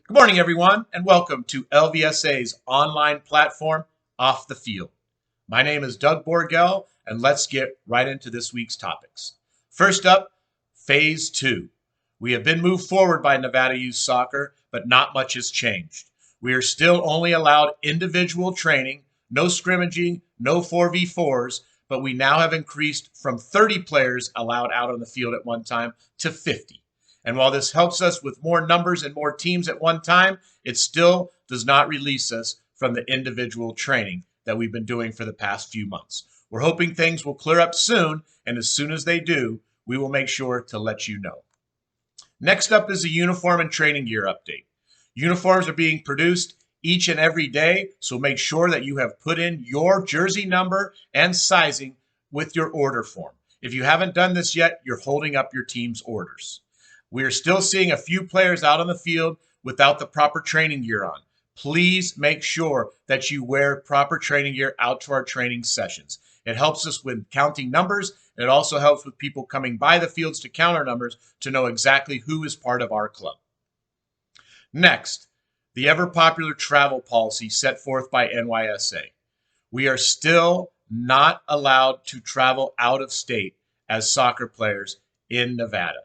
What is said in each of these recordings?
Good morning, everyone, and welcome to LVSA's online platform, Off the Field. My name is Doug Borgell, and let's get right into this week's topics. First up, Phase 2. We have been moved forward by Nevada Youth Soccer, but not much has changed. We are still only allowed individual training, no scrimmaging, no 4v4s, but we now have increased from 30 players allowed out on the field at one time to 50. And while this helps us with more numbers and more teams at one time, it still does not release us from the individual training that we've been doing for the past few months. We're hoping things will clear up soon, and as soon as they do, we will make sure to let you know. Next up is a uniform and training gear update. Uniforms are being produced each and every day, so make sure that you have put in your jersey number and sizing with your order form. If you haven't done this yet, you're holding up your team's orders. We are still seeing a few players out on the field without the proper training gear on. Please make sure that you wear proper training gear out to our training sessions. It helps us with counting numbers, and it also helps with people coming by the fields to count our numbers to know exactly who is part of our club. Next, the ever-popular travel policy set forth by NYSA. We are still not allowed to travel out of state as soccer players in Nevada.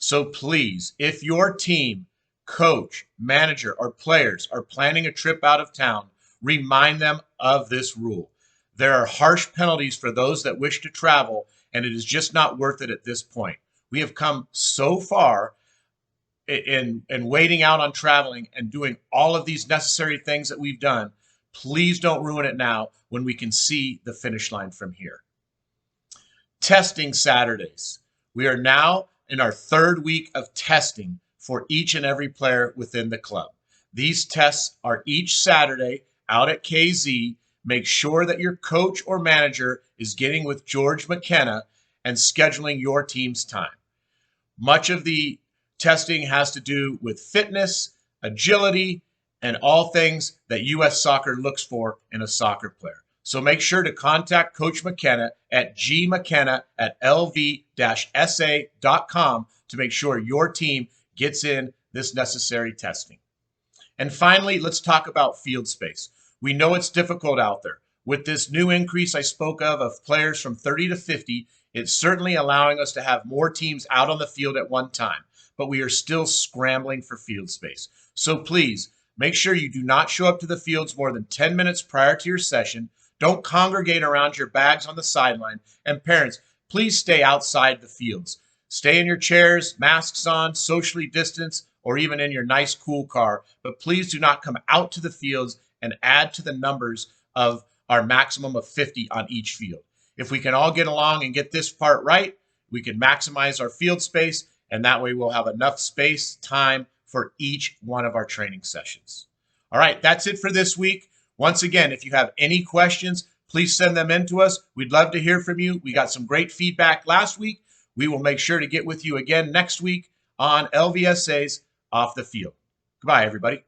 So please, if your team, coach, manager, or players are planning a trip out of town, remind them of this rule. There are harsh penalties for those that wish to travel, and it is just not worth it at this point. We have come so far in waiting out on traveling and doing all of these necessary things that we've done. Please don't ruin it now when we can see the finish line from here. Testing Saturdays. We are now in our third week of testing for each and every player within the club. These tests are each Saturday out at KZ. Make sure that your coach or manager is getting with George McKenna and scheduling your team's time. Much of the testing has to do with fitness, agility, and all things that U.S. Soccer looks for in a soccer player. So make sure to contact Coach McKenna at gmckenna@lv-sa.com to make sure your team gets in this necessary testing. And finally, let's talk about field space. We know it's difficult out there. With this new increase I spoke of players from 30 to 50, it's certainly allowing us to have more teams out on the field at one time, but we are still scrambling for field space. So please, make sure you do not show up to the fields more than 10 minutes prior to your session. Don't congregate around your bags on the sideline. And parents, please stay outside the fields. Stay in your chairs, masks on, socially distanced, or even in your nice, cool car. But please do not come out to the fields and add to the numbers of our maximum of 50 on each field. If we can all get along and get this part right, we can maximize our field space, and that way we'll have enough space, time for each one of our training sessions. All right, that's it for this week. Once again, if you have any questions, please send them in to us. We'd love to hear from you. We got some great feedback last week. We will make sure to get with you again next week on LVSA's Off the Field. Goodbye, everybody.